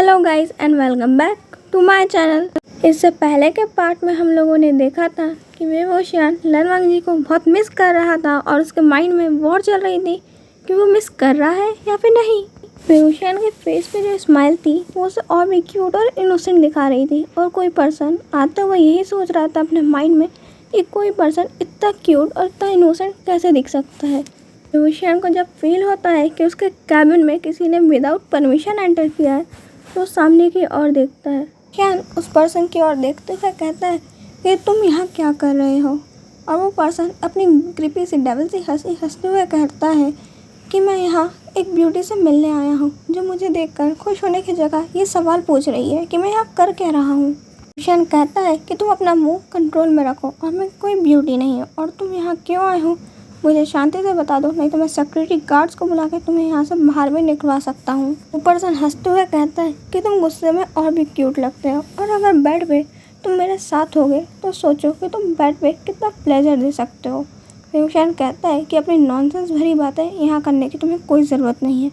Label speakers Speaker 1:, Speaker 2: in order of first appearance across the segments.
Speaker 1: Hello guys and welcome back to my channel. इससे पहले के पार्ट में हम लोगों ने देखा था कि वेवोशियान लन वांगजी को बहुत मिस कर रहा था और उसके माइंड में वॉर चल रही थी कि वो मिस कर रहा है या फिर नहीं। वेवोशियान के फेस पे जो स्माइल थी वो उसे और भी क्यूट और इनोसेंट दिखा रही थी और कोई पर्सन आता हुआ यही सोच रहा था अपने माइंड में कि कोई पर्सन इतना क्यूट और इतना इनोसेंट कैसे दिख सकता है। वेवोशियान को जब फील होता है कि उसके कैबिन में किसी ने विदाउट परमिशन एंटर किया है तो सामने की ओर देखता है। शियान उस पर्सन की ओर देखते हुए कहता है कि तुम यहाँ क्या कर रहे हो, और वो पर्सन अपनी क्रीपी सी डेविल सी हंसी हंसते हुए कहता है कि मैं यहाँ एक ब्यूटी से मिलने आया हूँ जो मुझे देखकर खुश होने की जगह ये सवाल पूछ रही है कि मैं यहाँ कर क्या रहा हूँ। शियान कहता है कि तुम अपना मुंह कंट्रोल में रखो और मैं कोई ब्यूटी नहीं हूँ और तुम यहाँ क्यों आए हो मुझे शांति से बता दो, नहीं तो मैं सिक्योरिटी गार्ड्स को बुला के तुम्हें यहाँ से बाहर भी निकलवा सकता हूँ। वो पर्सन हंसते हुए कहता है कि तुम गुस्से में और भी क्यूट लगते हो और अगर बेड पे तुम मेरे साथ होगे तो सोचो कि तुम बेड पे कितना प्लेजर दे सकते हो। वेवोशियान कहता है कि अपनी नॉनसेंस भरी बातें यहाँ करने की तुम्हें कोई ज़रूरत नहीं है,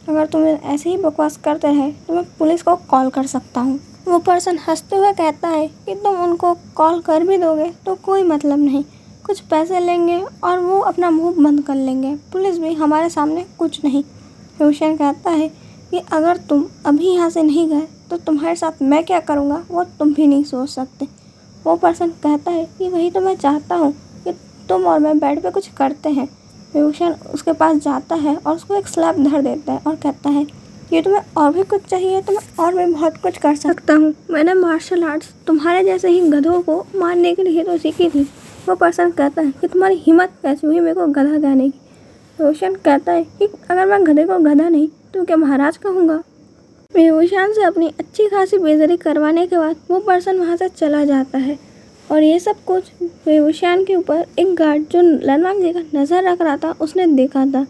Speaker 1: अगर तुम ऐसे ही बकवास करते रहे तो मैं पुलिस को कॉल कर सकता हूँ। वो पर्सन हंसते हुए कहता है कि तुम उनको कॉल कर भी दोगे तो कोई मतलब नहीं, कुछ पैसे लेंगे और वो अपना मुंह बंद कर लेंगे, पुलिस भी हमारे सामने कुछ नहीं। वेवोशियान कहता है कि अगर तुम अभी यहाँ से नहीं गए तो तुम्हारे साथ मैं क्या करूँगा वो तुम भी नहीं सोच सकते। वो पर्सन कहता है कि वही तो मैं चाहता हूँ कि तुम और मैं बेड पे कुछ करते हैं। वेवोशियान उसके पास जाता है और उसको एक स्लैप धर देता है और कहता है कि तुम्हें और भी कुछ चाहिए तो मैं और भी बहुत कुछ कर सकता हूँ। मैंने मार्शल आर्ट्स तुम्हारे जैसे ही गधों को मारने के लिए तो सीखी थी। वो पर्सन कहता है कि तुम्हारी हिम्मत कैसे हुई मेरे को गधा कहने की। वेवोशियान कहता है कि अगर मैं गधे को गधा नहीं तो क्या महाराज कहूँगा। वेवोशियान से अपनी अच्छी खासी बेइज्जती करवाने के बाद वो पर्सन वहाँ से चला जाता है और ये सब कुछ वेवोशियान के ऊपर एक गार्ड जो लन वांगजी का नज़र रख रहा था उसने देखा था।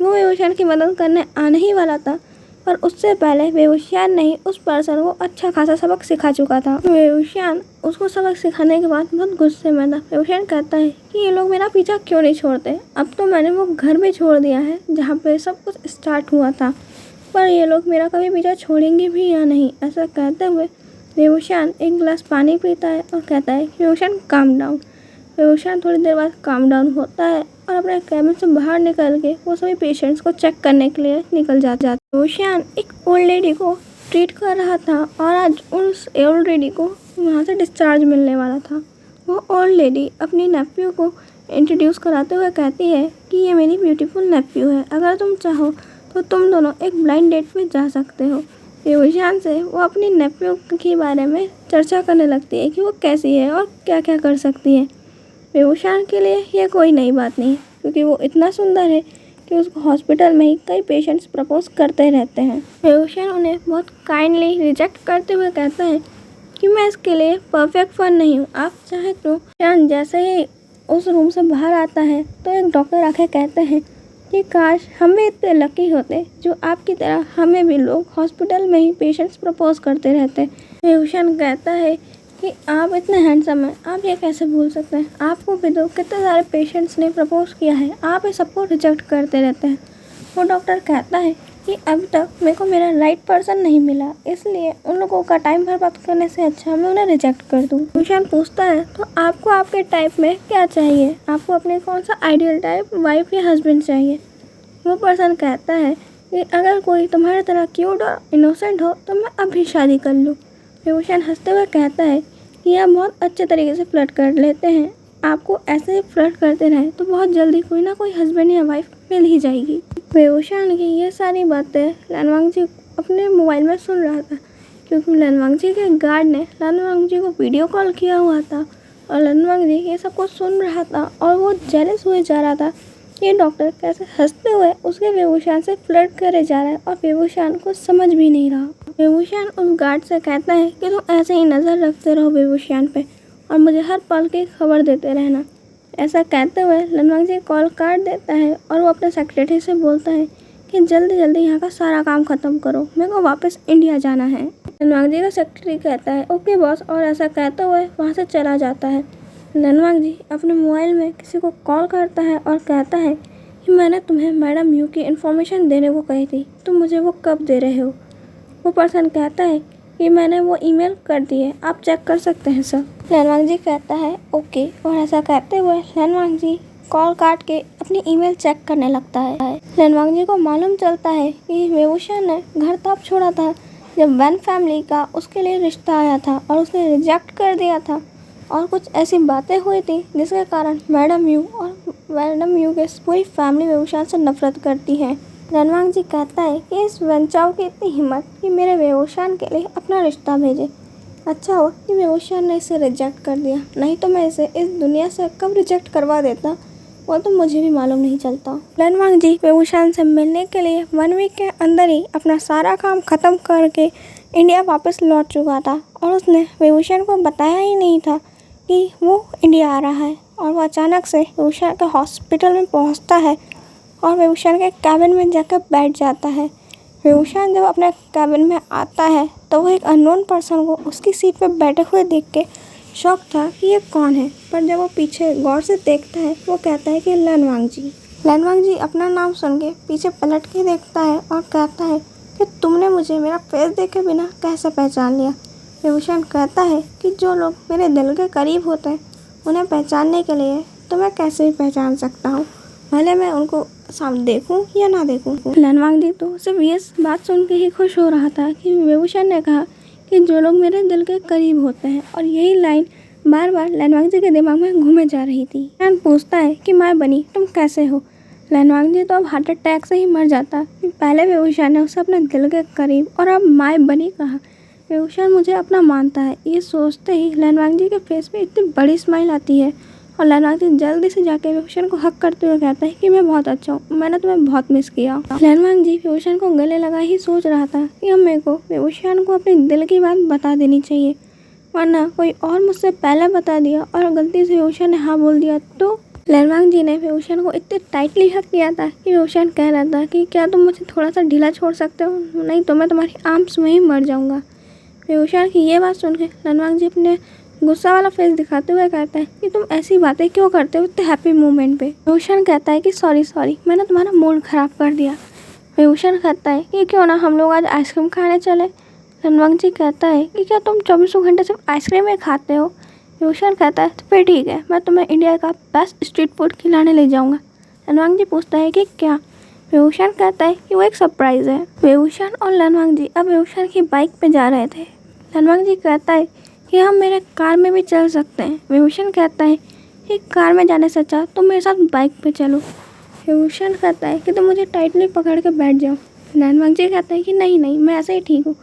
Speaker 1: वो वेवोशियान की मदद करने आने ही वाला था पर उससे पहले वेवोशियान नहीं उस पर्सन को अच्छा खासा सबक सिखा चुका था। वेवोशियान उसको सबक सिखाने के बाद बहुत गुस्से में था। वेवोशियान कहता है कि ये लोग मेरा पीछा क्यों नहीं छोड़ते, अब तो मैंने वो घर भी छोड़ दिया है जहाँ पे सब कुछ स्टार्ट हुआ था, पर ये लोग मेरा कभी पीछा छोड़ेंगे भी या नहीं। ऐसा कहते हुए वेवोशियान एक गिलास पानी पीता है और कहता है कि वेवोशियान काम डाउन। वेवोशियान थोड़ी देर बाद काम डाउन होता है और अपने कैबिन से बाहर निकल के वो सभी पेशेंट्स को चेक करने के लिए निकल जाता है। वेवोशियान एक ओल्ड लेडी को ट्रीट कर रहा था और आज उस ओल्ड लेडी को वहाँ से डिस्चार्ज मिलने वाला था। वो ओल्ड लेडी अपनी नेफ्यू को इंट्रोड्यूस कराते हुए कहती है कि ये मेरी ब्यूटीफुल नेफ्यू है, अगर तुम चाहो तो तुम दोनों एक ब्लाइंड डेट पे जा सकते हो। वेवोशियान से वो अपनी नेफ्यू के बारे में चर्चा करने लगती है कि वो कैसी है और क्या क्या कर सकती है। वेवोशियान के लिए ये कोई नई बात नहीं है क्योंकि वो इतना सुंदर है कि उसको हॉस्पिटल में ही कई पेशेंट्स प्रपोज करते रहते हैं। वेवोशियान उन्हें बहुत काइंडली रिजेक्ट करते हुए कहता है कि मैं इसके लिए परफेक्ट फन नहीं हूँ, आप चाहे तो। वेवोशियान जैसे ही उस रूम से बाहर आता है तो एक डॉक्टर आके कहते हैं कि काश हम भी इतने लकी होते जो आपकी तरह हमें भी लोग हॉस्पिटल में ही पेशेंट्स प्रपोज करते रहते। वेवोशियान कहता है कि आप इतने हैंडसम हैं, आप ये कैसे भूल सकते हैं, आपको भी तो कितने सारे पेशेंट्स ने प्रपोज किया है, आप इस सबको रिजेक्ट करते रहते हैं। वो डॉक्टर कहता है कि अभी तक मेरे को मेरा राइट पर्सन नहीं मिला, इसलिए उन लोगों का टाइम बर्बाद करने से अच्छा मैं उन्हें रिजेक्ट कर दूँ। वेवोशियान पूछता है तो आपको आपके टाइप में क्या चाहिए, आपको अपने कौन सा आइडियल टाइप वाइफ या हस्बैंड चाहिए। वो पर्सन कहता है कि अगर कोई तुम्हारी तरह क्यूट और इनोसेंट हो तो मैं अभी शादी कर लूँ। वेवोशियान हंसते हुए कहता है कि आप बहुत अच्छे तरीके से फ्लर्ट कर लेते हैं, आपको ऐसे ही फ्लर्ट करते रहे तो बहुत जल्दी कोई ना कोई हस्बैंड या वाइफ मिल ही जाएगी। वेवोशियान की ये सारी बातें लन वांगजी अपने मोबाइल में सुन रहा था क्योंकि लन वांगजी के गार्ड ने लन वांगजी को वीडियो कॉल किया हुआ था और लन वांगजी ये सब कुछ सुन रहा था और वो जेलस हुए जा रहा था ये डॉक्टर कैसे हंसते हुए उसके वेवोशियान से फ्लर्ट करे जा रहा है और वेवोशियान को समझ भी नहीं रहा। वेवोशियान उस गार्ड से कहता है कि तुम ऐसे ही नज़र रखते रहो वेवोशियान पे और मुझे हर पल की खबर देते रहना। ऐसा कहते हुए लन वांगजी कॉल काट देता है और वो अपने सेक्रेटरी से बोलता है कि जल्दी जल्दी यहाँ का सारा काम ख़त्म करो, मेरे को वापस इंडिया जाना है। लन वांगजी का सेक्रेटरी कहता है ओके बॉस, और ऐसा कहते हुए वहाँ से चला जाता है। लन वांगजी अपने मोबाइल में किसी को कॉल करता है और कहता है कि मैंने तुम्हें मैडम यू की इन्फॉर्मेशन देने को कही थी, तुम मुझे वो कब दे रहे हो। वो पर्सन कहता है कि मैंने वो ईमेल कर दी है, आप चेक कर सकते हैं सर। लैनवांग जी कहता है ओके, और ऐसा कहते हुए लैनवांग जी कॉल काट के अपनी ईमेल चेक करने लगता है। लैनवांग जी को मालूम चलता है कि वेवूशियान ने घर तब छोड़ा था जब वन फैमिली का उसके लिए रिश्ता आया था और उसने रिजेक्ट कर दिया था, और कुछ ऐसी बातें हुई थी जिसके कारण मैडम यू के पूरी फैमिली वेवूशियान से नफरत करती है। लैनवांग जी कहता है कि इस वेनचाओ की इतनी हिम्मत कि मेरे वेवूशियान के लिए अपना रिश्ता भेजे। अच्छा हुआ कि वेवूशियान ने इसे रिजेक्ट कर दिया, नहीं तो मैं इसे इस दुनिया से कब रिजेक्ट करवा देता वो तो मुझे भी मालूम नहीं चलता। लैनवांग जी वेवूशियान से मिलने के लिए 1 वीक के अंदर ही अपना सारा काम ख़त्म करके इंडिया वापस लौट चुका था, और उसने वेवूशियान को बताया ही नहीं था कि वो इंडिया आ रहा है। और वो अचानक से वेवूशियान के हॉस्पिटल में पहुंचता है और वेवूशियान के कैबिन में जाकर बैठ जाता है। वेवूशियान जब अपने कैबिन में आता है तो वो एक अननोन पर्सन को उसकी सीट पर बैठे हुए देख के शॉक था कि ये कौन है, पर जब वो पीछे गौर से देखता है वो कहता है कि लैनवांग जी। लैनवांग जी अपना नाम सुन के पीछे पलट के देखता है और कहता है कि तुमने मुझे मेरा फेस देखे बिना कैसे पहचान लिया। वेवूशियान कहता है कि जो लोग मेरे दिल के करीब होते हैं उन्हें पहचानने के लिए तो मैं कैसे भी पहचान सकता हूँ, भले मैं उनको सामने देखूं या ना देखूं। लैनवांग जी तो सिर्फ ये बात सुन के ही खुश हो रहा था कि वेवूशियान ने कहा कि जो लोग मेरे दिल के करीब होते हैं, और यही लाइन बार बार लैनवांग जी के दिमाग में घूमे जा रही थी। लैन पूछता है कि माय बनी तुम कैसे हो। लैनवांग जी तो अब हार्ट अटैक से ही मर जाता। पहले वेवूशियान ने उसे अपने दिल के करीब और अब माय बनी कहा। वेवूशियान मुझे अपना मानता है, ये सोचते ही लैनवांग जी के फेस पे इतनी बड़ी स्माइल आती है, और लैनवांग जी जल्दी से जाके वेवूशियान को हक करते हुए कहता है कि मैं बहुत अच्छा हूँ, मैंने तुम्हें बहुत मिस किया। लैनवांग जी वेवूशियान को गले लगा ही सोच रहा था कि अब मेरे को वेवूशियान को अपने दिल की बात बता देनी चाहिए, वरना कोई और मुझसे पहले बता दिया और गलती से वेवूशियान ने हाँ बोल दिया तो। लैनवांग जी ने वेवूशियान को इतने टाइटली हक किया था कि वेवूशियान कह रहा था कि क्या तुम मुझे थोड़ा सा ढीला छोड़ सकते हो, नहीं तो मैं तुम्हारी आर्म्स में ही मर जाऊँगा। वेवूशियान की ये बात सुन के लैनवांग जी अपने गुस्सा वाला फेस दिखाते हुए कहता है कि तुम ऐसी बातें क्यों करते हो इतने हैप्पी मोमेंट पे। वेवूशियान कहता है कि सॉरी मैंने तुम्हारा मूड ख़राब कर दिया। वेवूशियान कहता है कि क्यों ना हम लोग आज आइसक्रीम खाने चले। लैनवांग जी कहता है कि क्या तुम 24 घंटे सिर्फ आइसक्रीम ही खाते हो। वेवूशियान कहता है तो फिर ठीक है, मैं तुम्हें इंडिया का बेस्ट स्ट्रीट फूड खिलाने ले जाऊँगा। लैनवांग जी पूछता है कि क्या। वेवूशियान कहता है कि वो एक सरप्राइज़ है। वेवूशियान और लैनवांग जी अब वेवूशियान की बाइक पे जा रहे थे। लैनवांग जी कहता है कि हम मेरे कार में भी चल सकते हैं। वेवूशियान कहता है कि कार में जाने से अच्छा तुम मेरे साथ बाइक पे चलो। वेवूशियान कहता है कि तुम मुझे टाइटली पकड़ के बैठ जाओ। लैनवांग जी कहता है कि नहीं मैं ऐसे ही ठीक हूँ।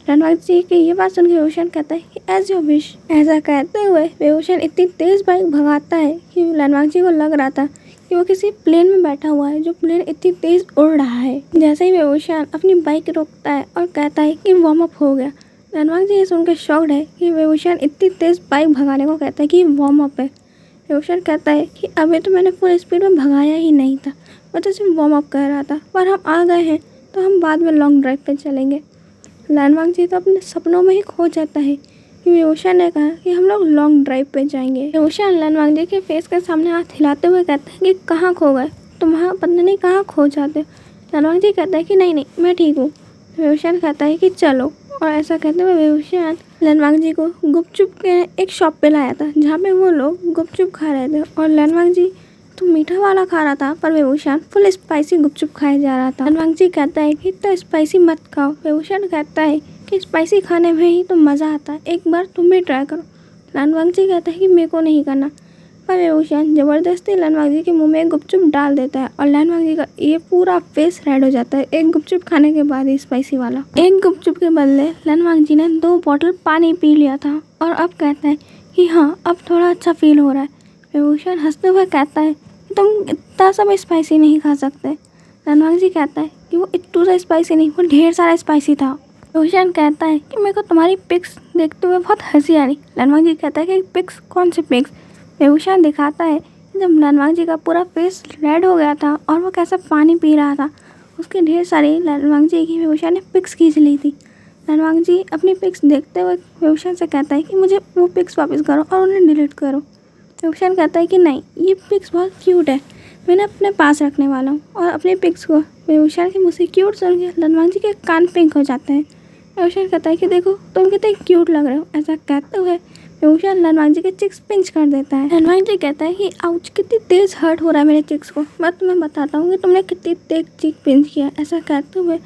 Speaker 1: लैनवांग जी की ये बात सुन के वेवूशियान कहता है कि एज योर विश। ऐसा कहते हुए वेवूशियान इतनी तेज़ बाइक भगाता है कि लैनवांग जी को लग रहा था कि वो किसी प्लेन में बैठा हुआ है जो प्लेन इतनी तेज़ उड़ रहा है। जैसे ही वेवूशियान अपनी बाइक रोकता है और कहता है कि वार्म अप हो गया। लैनवांग जी ये सुन के शॉक्ड है कि वेवूशियान इतनी तेज़ बाइक भगाने को कहता है कि वार्म अप है। वेवूशियान कहता है कि अभी तो मैंने फुल स्पीड में भगाया ही नहीं था, मैं तो सिर्फ वार्म अप कर रहा था, पर हम आ गए हैं तो हम बाद में लॉन्ग ड्राइव पे चलेंगे। लैनवांग जी तो अपने सपनों में ही खो जाता है कि वेवूशियान ने कहा कि हम लोग लॉन्ग ड्राइव पे जाएंगे। वेवूशियान लैनवांग जी के फेस के सामने हाथ हिलाते हुए कहते हैं कि कहाँ खो गए तुम, पता नहीं कहाँ खो जाते। लैनवांग जी कहता है कि नहीं मैं ठीक हूँ। वेवूशियान कहता है कि चलो, और ऐसा कहते हुए वेवूशियान लैनवांग जी को गुपचुप के एक शॉप पे लाया था जहाँ पे वो लोग गुपचुप खा रहे थे, और लैनवांग जी तो मीठा वाला खा रहा था पर वेवूशियान फुल स्पाइसी गुपचुप खाया जा रहा था। लैनवांग जी कहता है कि इतना स्पाइसी मत खाओ। वेवूशियान कहता है कि स्पाइसी खाने में ही तो मज़ा आता है, एक बार तुम भी ट्राई करो। लैनवांग जी कहता है कि मेरे को नहीं करना, पर वेवूशियान ज़बरदस्ती लैनवांग जी के मुंह में एक गुपचुप डाल देता है और लैनवांग जी का ये पूरा फेस रेड हो जाता है एक गुपचुप खाने के बाद ही, स्पाइसी वाला। एक गुपचुप के बदले लैनवांग जी ने 2 बॉटल पानी पी लिया था और अब कहता है कि हाँ अब थोड़ा अच्छा फील हो रहा है। वेवूशियान हंसते हुए कहता है कि तुम इतना सब स्पाइसी नहीं खा सकते। लैनवांग जी कहता है कि वो इतना स्पाइसी नहीं, वो ढेर सारा स्पाइसी था। वेवूशियान कहता है कि मेरे को तुम्हारी पिक्स देखते हुए बहुत हंसी आ रही। लैनवांग जी कहता है कि पिक्स, कौन सी पिक्स। वेवूशियान दिखाता है जब लैनवांग जी का पूरा फेस रेड हो गया था और वो कैसा पानी पी रहा था, उसकी ढेर सारी लैनवांग जी की वेवूशियान ने पिक्स खींच ली थी। लैनवांग जी अपनी पिक्स देखते हुए वेवूशियान से कहता है कि मुझे वो पिक्स वापस करो और उन्हें डिलीट करो। वेवूशियान कहता है कि नहीं, ये पिक्स बहुत क्यूट है, मैंने अपने पास रखने वाला हूँ। और अपने पिक्स को वेवूशियान के मुँह से क्यूट सुन के लैनवांग जी के कान पिंक हो जाते हैं। विभूषण कहता है कि देखो तुम कितने क्यूट लग रहे हो। ऐसा कहते हुए विभूषण लनवांग जी के चिक्स पिंच कर देता है। लनवांग जी कहता है कि आउच, कितनी तेज हर्ट हो रहा है मेरे चिक्स को, मैं तुम्हें बताता हूँ कि तुमने कितनी तेज चिक पिंच किया। ऐसा कहते हुए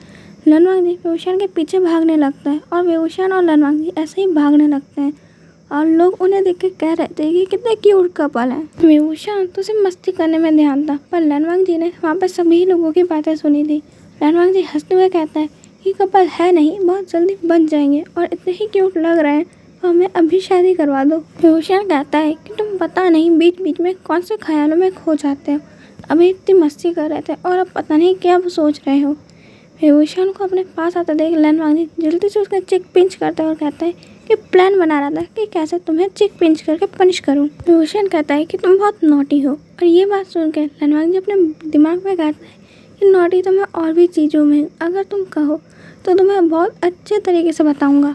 Speaker 1: लनवांग जी विभूषण के पीछे भागने लगता है और विभूषण और लनवांग जी ऐसे ही भागने लगते हैं और लोग उन्हें देख के कह रहे थे कि कितने क्यूट कपल हैं। विभूषण तो सिर्फ मस्ती करने में ध्यान था, पर लनवांग जी ने वहाँ पर सभी लोगों की बातें सुनी थी। लनवांग जी हंसते हुए कहता है कि कपल है नहीं, बहुत जल्दी बन जाएंगे और इतने ही क्यूट लग रहे हैं, तो हमें अभी शादी करवा दो। विभूषण कहता है कि तुम पता नहीं बीच बीच में कौन से ख्यालों में खो जाते हो, अभी इतनी मस्ती कर रहे थे और अब पता नहीं क्या सोच रहे हो। विभूषण को अपने पास आता देख लनवांग जी जल्दी से उसका चिक पिंच करता है और कहता है कि प्लान बना रहा था कि कैसे तुम्हें चिक पिंच करके पनिश करूं। विभूषण कहता है कि तुम बहुत नॉटी हो, और ये बात सुनकर लनवांग जी अपने दिमाग में कहता है कि नॉटी तो मैं और भी चीज़ों में, अगर तुम कहो तो तुम्हें बहुत अच्छे तरीके से बताऊंगा।